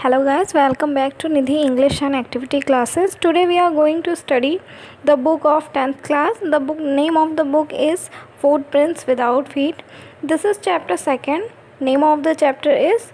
Hello guys, welcome back to Nidhi English and Activity classes. Today we are going to study the book of 10th class. The name of the book is Footprints Without Feet. This is chapter 2nd. Name of the chapter is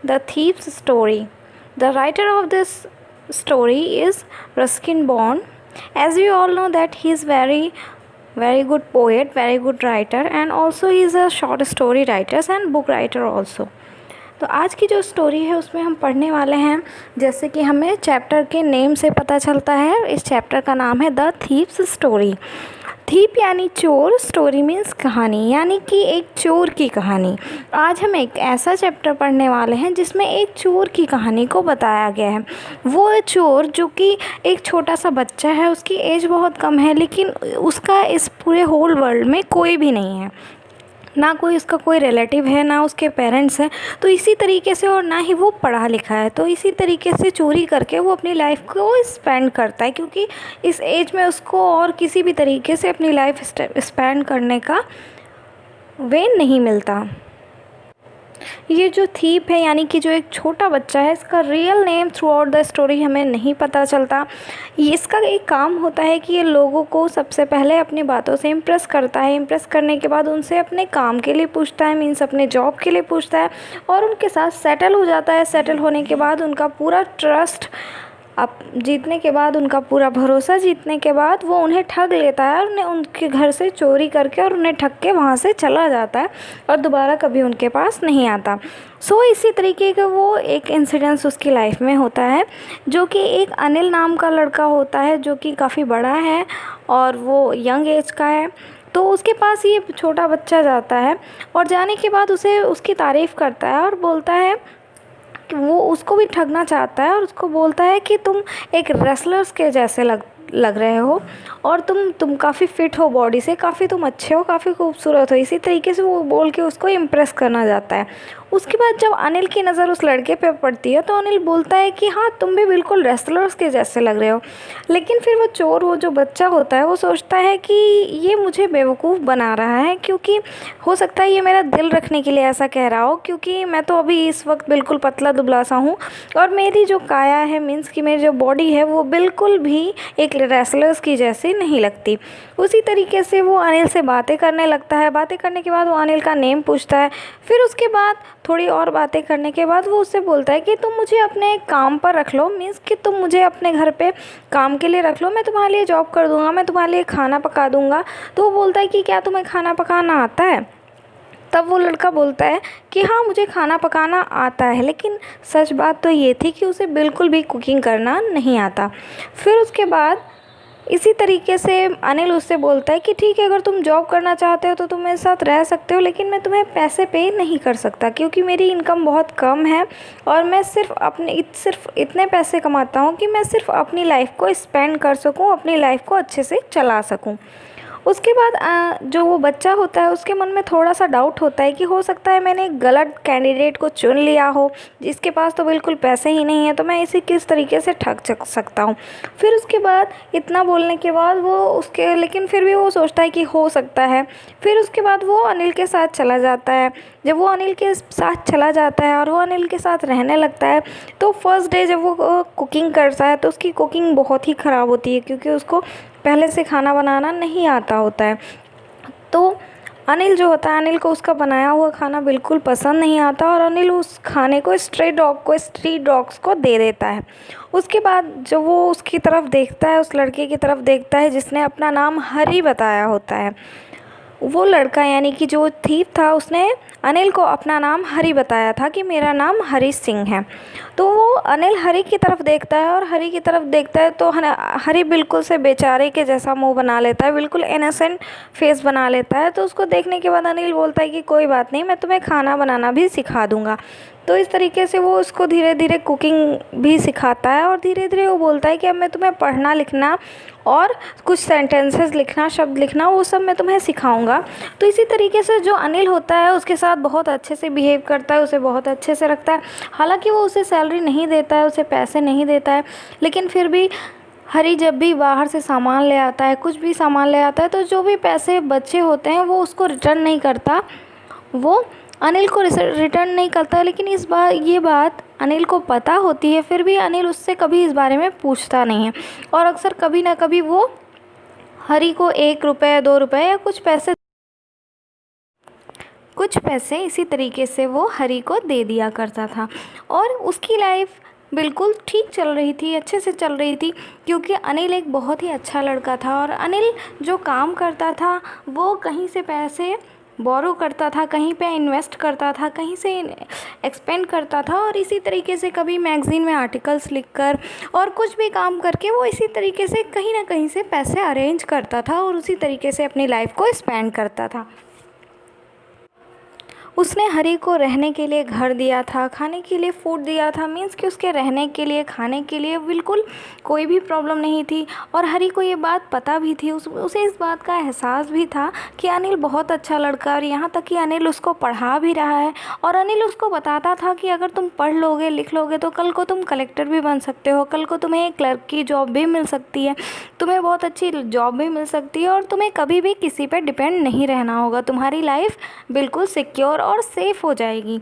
The Thief's Story. The writer of this story is Ruskin Bond. As we all know that he is very good poet, very good writer, and also he is a short story writer and book writer also. तो आज की जो story है उसमें हम पढ़ने वाले हैं, जैसे कि हमें चैप्टर के नेम से पता चलता है। इस चैप्टर का नाम है द थीप्स स्टोरी। थीप यानी चोर, स्टोरी मीन्स कहानी, यानी कि एक चोर की कहानी। आज हम एक ऐसा चैप्टर पढ़ने वाले हैं जिसमें एक चोर की कहानी को बताया गया है। वो चोर जो कि एक छोटा सा बच्चा है, उसकी एज बहुत कम है, लेकिन उसका इस पूरे होल वर्ल्ड में कोई भी नहीं है, ना कोई उसका कोई रिलेटिव है, ना उसके पेरेंट्स हैं। तो इसी तरीके से, और ना ही वो पढ़ा लिखा है, तो इसी तरीके से चोरी करके वो अपनी लाइफ को स्पेंड करता है, क्योंकि इस एज में उसको और किसी भी तरीके से अपनी लाइफ स्पेंड करने का वे नहीं मिलता। ये जो थीप है, यानी कि जो एक छोटा बच्चा है, इसका real name through out the story हमें नहीं पता चलता। इसका एक काम होता है कि ये लोगों को सबसे पहले अपनी बातों से इम्प्रेस करता है। इम्प्रेस करने के बाद उनसे अपने काम के लिए पूछता है, मीन्स अपने जॉब के लिए पूछता है, और उनके साथ सेटल हो जाता है। सेटल होने के बाद उनका पूरा ट्रस्ट अब जीतने के बाद, उनका पूरा भरोसा जीतने के बाद, वो उन्हें ठग लेता है और उन्हें उनके घर से चोरी करके और उन्हें ठग के वहाँ से चला जाता है और दोबारा कभी उनके पास नहीं आता। इसी तरीके का वो एक इंसिडेंस उसकी लाइफ में होता है, जो कि एक अनिल नाम का लड़का होता है, जो कि काफ़ी बड़ा है और वो यंग एज का है। तो उसके पास ये छोटा बच्चा जाता है और जाने के बाद उसे उसकी तारीफ़ करता है और बोलता है कि वो उसको भी ठगना चाहता है, और उसको बोलता है कि तुम एक रेसलर्स के जैसे लग रहे हो, और तुम काफ़ी फिट हो बॉडी से, काफ़ी तुम अच्छे हो, काफ़ी खूबसूरत हो। इसी तरीके से वो बोल के उसको इम्प्रेस करना चाहता है। उसके बाद जब अनिल की नज़र उस लड़के पे पड़ती है तो अनिल बोलता है कि हाँ, तुम भी बिल्कुल रेसलर्स के जैसे लग रहे हो। लेकिन फिर वो चोर, वो जो बच्चा होता है, वो सोचता है कि ये मुझे बेवकूफ़ बना रहा है, क्योंकि हो सकता है ये मेरा दिल रखने के लिए ऐसा कह रहा हो, क्योंकि मैं तो अभी इस वक्त बिल्कुल पतला दुबला सा हूँ और मेरी जो काया है, मीन्स कि मेरी जो बॉडी है, वो बिल्कुल भी एक रेसलर्स की जैसी नहीं लगती। उसी तरीके से वो अनिल से बातें करने लगता है। बातें करने के बाद वो अनिल का नेम पूछता है। फिर उसके बाद थोड़ी और बातें करने के बाद वो उससे बोलता है कि तुम मुझे अपने काम पर रख लो, मीन्स कि तुम मुझे अपने घर पे काम के लिए रख लो, मैं तुम्हारे लिए जॉब कर दूँगा, मैं तुम्हारे लिए खाना पका दूँगा। तो वो बोलता है कि क्या तुम्हें खाना पकाना आता है? तब वो लड़का बोलता है कि हाँ, मुझे खाना पकाना आता है, लेकिन सच बात तो ये थी कि उसे बिल्कुल भी कुकिंग करना नहीं आता। फिर उसके बाद इसी तरीके से अनिल उससे बोलता है कि ठीक है, अगर तुम जॉब करना चाहते हो तो तुम मेरे साथ रह सकते हो, लेकिन मैं तुम्हें पैसे पे नहीं कर सकता, क्योंकि मेरी इनकम बहुत कम है और मैं सिर्फ इतने पैसे कमाता हूँ कि मैं सिर्फ अपनी लाइफ को स्पेंड कर सकूँ, अपनी लाइफ को अच्छे से चला सकूँ। उसके बाद जो वो बच्चा होता है, उसके मन में थोड़ा सा डाउट होता है कि हो सकता है मैंने गलत कैंडिडेट को चुन लिया हो, जिसके पास तो बिल्कुल पैसे ही नहीं है, तो मैं इसे किस तरीके से ठग सकता हूँ। फिर उसके बाद इतना बोलने के बाद लेकिन फिर भी वो सोचता है कि हो सकता है। फिर उसके बाद वो अनिल के साथ चला जाता है। जब वो अनिल के साथ चला जाता है और वो अनिल के साथ रहने लगता है, तो फर्स्ट डे जब वो कुकिंग करता है तो उसकी कुकिंग बहुत ही ख़राब होती है, क्योंकि उसको पहले से खाना बनाना नहीं आता होता है। तो अनिल जो होता है, अनिल को उसका बनाया हुआ खाना बिल्कुल पसंद नहीं आता और अनिल उस खाने को स्ट्रीट डॉग्स को दे देता है। उसके बाद जब वो उसकी तरफ देखता है, उस लड़के की तरफ देखता है जिसने अपना नाम हरी बताया होता है, वो लड़का यानी कि जो थीप था, उसने अनिल को अपना नाम हरी बताया था कि मेरा नाम हरी सिंह है। तो वो अनिल हरी की तरफ देखता है और हरी की तरफ देखता है तो हरी बिल्कुल से बेचारे के जैसा मुंह बना लेता है, बिल्कुल इनोसेंट फेस बना लेता है। तो उसको देखने के बाद अनिल बोलता है कि कोई बात नहीं, मैं तुम्हें खाना बनाना भी सिखा दूँगा। तो इस तरीके से वो उसको धीरे धीरे कुकिंग भी सिखाता है और धीरे धीरे वो बोलता है कि अब मैं तुम्हें पढ़ना लिखना और कुछ सेंटेंसेस लिखना, शब्द लिखना, वो सब मैं तुम्हें सिखाऊंगा। तो इसी तरीके से जो अनिल होता है उसके साथ बहुत अच्छे से बिहेव करता है, उसे बहुत अच्छे से रखता है। हालांकि वो उसे सैलरी नहीं देता है, उसे पैसे नहीं देता है, लेकिन फिर भी हरी जब भी बाहर से सामान ले आता है, कुछ भी सामान ले आता है, तो जो भी पैसे बचे होते हैं वो उसको रिटर्न नहीं करता, वो अनिल को रिटर्न नहीं करता है। लेकिन ये बात अनिल को पता होती है, फिर भी अनिल उससे कभी इस बारे में पूछता नहीं है। और अक्सर कभी ना कभी वो हरी को 1 रुपये 2 रुपये या कुछ पैसे इसी तरीके से वो हरी को दे दिया करता था। और उसकी लाइफ बिल्कुल ठीक चल रही थी, अच्छे से चल रही थी, क्योंकि अनिल एक बहुत ही अच्छा लड़का था। और अनिल जो काम करता था वो कहीं से पैसे बोरो करता था, कहीं पे इन्वेस्ट करता था, कहीं से एक्सपेंड करता था। और इसी तरीके से कभी मैगज़ीन में आर्टिकल्स लिखकर और कुछ भी काम करके वो इसी तरीके से कहीं ना कहीं से पैसे अरेंज करता था और उसी तरीके से अपनी लाइफ को स्पेंड करता था। उसने हरी को रहने के लिए घर दिया था, खाने के लिए फूड दिया था, मीन्स कि उसके रहने के लिए, खाने के लिए बिल्कुल कोई भी प्रॉब्लम नहीं थी। और हरी को ये बात पता भी थी, उसे इस बात का एहसास भी था कि अनिल बहुत अच्छा लड़का है। और यहाँ तक कि अनिल उसको पढ़ा भी रहा है। और अनिल उसको बताता था कि अगर तुम पढ़ लोगे, लिख लोगे तो कल को तुम कलेक्टर भी बन सकते हो, कल को तुम्हें एक क्लर्क की जॉब भी मिल सकती है, तुम्हें बहुत अच्छी जॉब भी मिल सकती है, और तुम्हें कभी भी किसी पर डिपेंड नहीं रहना होगा, तुम्हारी लाइफ बिल्कुल सिक्योर और सेफ़ हो जाएगी।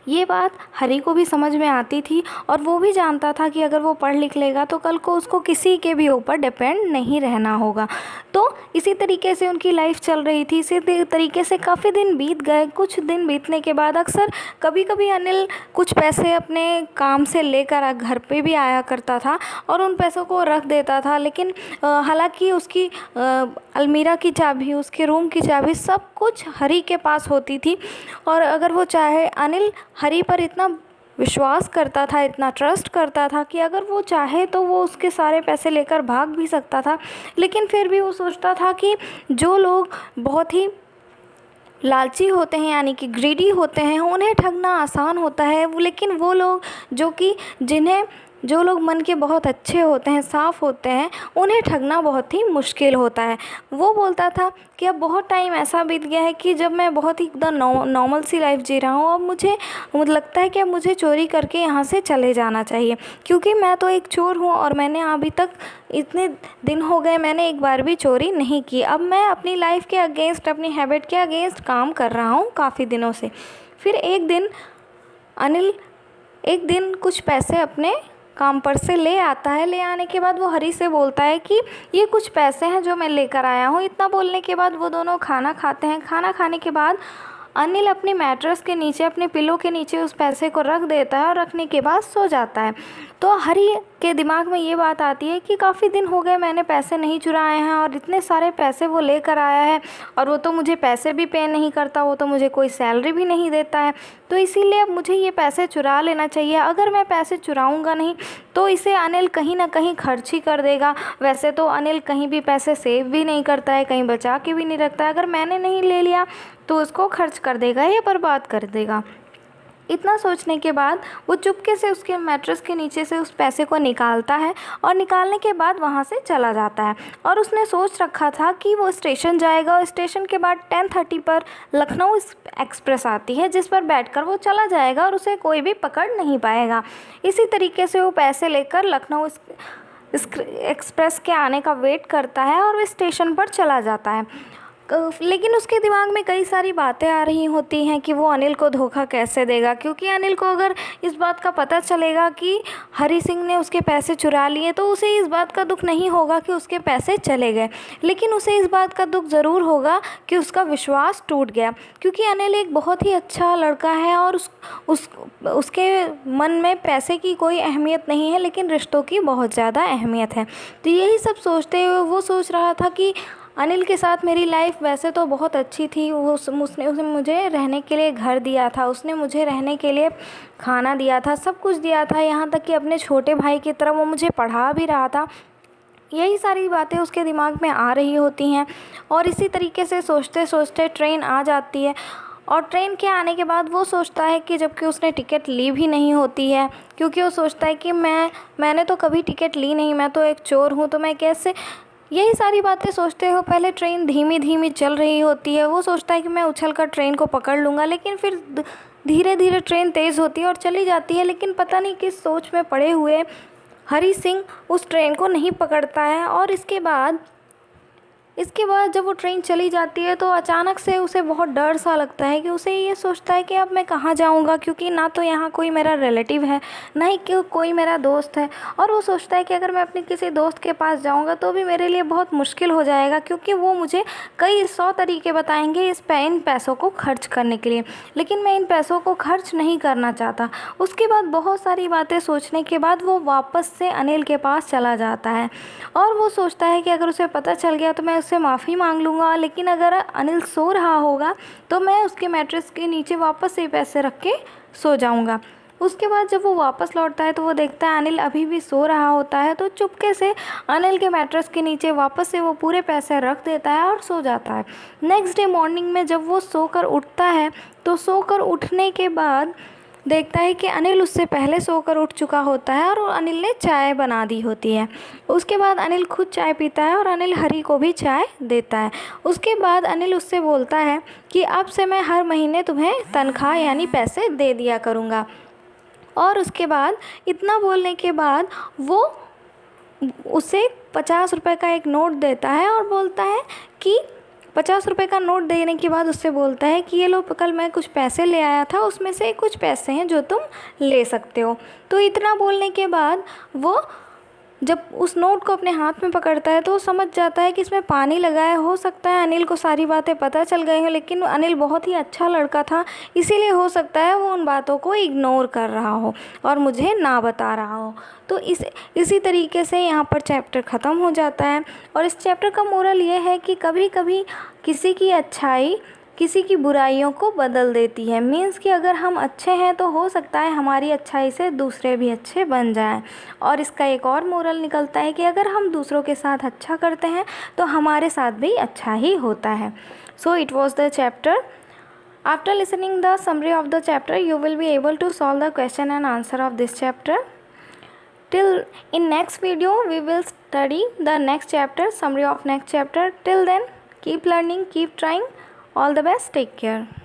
ये बात हरी को भी समझ में आती थी और वो भी जानता था कि अगर वो पढ़ लिख लेगा तो कल को उसको किसी के भी ऊपर डिपेंड नहीं रहना होगा। तो इसी तरीके से उनकी लाइफ चल रही थी। इसी तरीके से काफ़ी दिन बीत गए। कुछ दिन बीतने के बाद अक्सर कभी कभी अनिल कुछ पैसे अपने काम से लेकर घर पे भी आया करता था और उन पैसों को रख देता था। लेकिन हालांकि उसकी अलमीरा की चाबी, उसके रूम की चाबी, सब कुछ हरी के पास होती थी। और अगर वो चाहे, अनिल हरी पर इतना विश्वास करता था, इतना ट्रस्ट करता था कि अगर वो चाहे तो वो उसके सारे पैसे लेकर भाग भी सकता था। लेकिन फिर भी वो सोचता था कि जो लोग बहुत ही लालची होते हैं, यानी कि ग्रीडी होते हैं, उन्हें ठगना आसान होता है। लेकिन वो लोग जो लोग मन के बहुत अच्छे होते हैं, साफ़ होते हैं, उन्हें ठगना बहुत ही मुश्किल होता है। वो बोलता था कि अब बहुत टाइम ऐसा बीत गया है कि जब मैं बहुत ही एकदम नॉर्मल सी लाइफ जी रहा हूँ, अब मुझे लगता है कि अब मुझे चोरी करके यहाँ से चले जाना चाहिए, क्योंकि मैं तो एक चोर हूँ और मैंने अभी तक इतने दिन हो गए मैंने एक बार भी चोरी नहीं की। अब मैं अपनी लाइफ के अगेंस्ट, अपनी हैबिट के अगेंस्ट काम कर रहा हूँ काफ़ी दिनों से। फिर एक दिन अनिल कुछ पैसे अपने काम पर से ले आता है। ले आने के बाद वो हरी से बोलता है कि ये कुछ पैसे हैं जो मैं लेकर आया हूँ। इतना बोलने के बाद वो दोनों खाना खाते हैं। खाना खाने के बाद अनिल अपनी मैट्रेस के नीचे, अपने पिलो के नीचे उस पैसे को रख देता है और रखने के बाद सो जाता है। तो हरी के दिमाग में ये बात आती है कि काफ़ी दिन हो गए मैंने पैसे नहीं चुराए हैं और इतने सारे पैसे वो लेकर आया है और वो तो मुझे पैसे भी पे नहीं करता, वो तो मुझे कोई सैलरी भी नहीं देता है। तो इसीलिए अब मुझे ये पैसे चुरा लेना चाहिए। अगर मैं पैसे चुराऊँगा नहीं तो इसे अनिल कहीं ना कहीं खर्च ही कर देगा। वैसे तो अनिल कहीं भी पैसे सेव भी नहीं करता है, कहीं बचा के भी नहीं रखता है। अगर मैंने नहीं ले लिया तो उसको खर्च कर देगा या बर्बाद कर देगा। इतना सोचने के बाद वो चुपके से उसके मैट्रेस के नीचे से उस पैसे को निकालता है और निकालने के बाद वहाँ से चला जाता है। और उसने सोच रखा था कि वो स्टेशन जाएगा और स्टेशन के बाद 10:30 पर लखनऊ एक्सप्रेस आती है, जिस पर बैठकर वो चला जाएगा और उसे कोई भी पकड़ नहीं पाएगा। इसी तरीके से वो पैसे लेकर लखनऊ एक्सप्रेस के आने का वेट करता है और वो स्टेशन पर चला जाता है। लेकिन उसके दिमाग में कई सारी बातें आ रही होती हैं कि वो अनिल को धोखा कैसे देगा, क्योंकि अनिल को अगर इस बात का पता चलेगा कि हरी सिंह ने उसके पैसे चुरा लिए तो उसे इस बात का दुख नहीं होगा कि उसके पैसे चले गए, लेकिन उसे इस बात का दुख ज़रूर होगा कि उसका विश्वास टूट गया। क्योंकि अनिल एक बहुत ही अच्छा लड़का है और उसके मन में पैसे की कोई अहमियत नहीं है, लेकिन रिश्तों की बहुत ज़्यादा अहमियत है। तो यही सब सोचते हुए वो सोच रहा था कि अनिल के साथ मेरी लाइफ वैसे तो बहुत अच्छी थी। उसने मुझे रहने के लिए घर दिया था, उसने मुझे रहने के लिए खाना दिया था, सब कुछ दिया था, यहाँ तक कि अपने छोटे भाई की तरह वो मुझे पढ़ा भी रहा था। यही सारी बातें उसके दिमाग में आ रही होती हैं। और इसी तरीके से सोचते सोचते ट्रेन आ जाती है। और ट्रेन के आने के बाद वो सोचता है कि जबकि उसने टिकट ली भी नहीं होती है, क्योंकि वो सोचता है कि मैंने तो कभी टिकट ली नहीं, मैं तो एक चोर हूँ, तो मैं कैसे। यही सारी बातें सोचते हो पहले ट्रेन धीमी धीमी चल रही होती है। वो सोचता है कि मैं उछलकर ट्रेन को पकड़ लूँगा, लेकिन फिर धीरे धीरे ट्रेन तेज़ होती है और चली जाती है। लेकिन पता नहीं किस सोच में पड़े हुए हरी सिंह उस ट्रेन को नहीं पकड़ता है। और इसके बाद इसके बाद जब वो ट्रेन चली जाती है तो अचानक से उसे बहुत डर सा लगता है कि उसे ये सोचता है कि अब मैं कहाँ जाऊँगा, क्योंकि ना तो यहाँ कोई मेरा रिलेटिव है, ना ही कोई मेरा दोस्त है। और वो सोचता है कि अगर मैं अपने किसी दोस्त के पास जाऊँगा तो भी मेरे लिए बहुत मुश्किल हो जाएगा, क्योंकि वो मुझे कई 100 तरीके बताएंगे इन पैसों को खर्च करने के लिए, लेकिन मैं इन पैसों को खर्च नहीं करना चाहता। उसके बाद बहुत सारी बातें सोचने के बाद वो वापस से अनिल के पास चला जाता है और वो सोचता है कि अगर उसे पता चल गया तो मैं उससे माफ़ी मांग लूँगा, लेकिन अगर अनिल सो रहा होगा तो मैं उसके मैट्रेस के नीचे वापस से पैसे रख के सो जाऊँगा। उसके बाद जब वो वापस लौटता है तो वो देखता है अनिल अभी भी सो रहा होता है, तो चुपके से अनिल के मैट्रेस के नीचे वापस से वो पूरे पैसे रख देता है और सो जाता है। नेक्स्ट डे मॉर्निंग में जब वो सोकर उठता है तो सोकर उठने के बाद देखता है कि अनिल उससे पहले सोकर उठ चुका होता है और अनिल ने चाय बना दी होती है। उसके बाद अनिल खुद चाय पीता है और अनिल हरी को भी चाय देता है। उसके बाद अनिल उससे बोलता है कि अब से मैं हर महीने तुम्हें तनख्वाह यानी पैसे दे दिया करूँगा। और उसके बाद इतना बोलने के बाद वो उसे 50 रुपये का एक नोट देता है और बोलता है कि 50 रुपये का नोट देने के बाद उससे बोलता है कि ये लो, कल मैं कुछ पैसे ले आया था, उसमें से कुछ पैसे हैं जो तुम ले सकते हो। तो इतना बोलने के बाद वो जब उस नोट को अपने हाथ में पकड़ता है तो वो समझ जाता है कि इसमें पानी लगा है। हो सकता है अनिल को सारी बातें पता चल गई हो, लेकिन अनिल बहुत ही अच्छा लड़का था, इसीलिए हो सकता है वो उन बातों को इग्नोर कर रहा हो और मुझे ना बता रहा हो। तो इसी तरीके से यहाँ पर चैप्टर ख़त्म हो जाता है। और इस चैप्टर का मोरल ये है कि कभी कभी किसी की अच्छाई किसी की बुराइयों को बदल देती है। मीन्स कि अगर हम अच्छे हैं तो हो सकता है हमारी अच्छाई से दूसरे भी अच्छे बन जाएं। और इसका एक और मोरल निकलता है कि अगर हम दूसरों के साथ अच्छा करते हैं तो हमारे साथ भी अच्छा ही होता है। So it was the chapter. After listening the summary of the chapter, you will be able to solve the question and answer of this chapter. Till in next video, we will study the next chapter, summary of next chapter. Till then, keep learning, keep trying. All the best. Take care.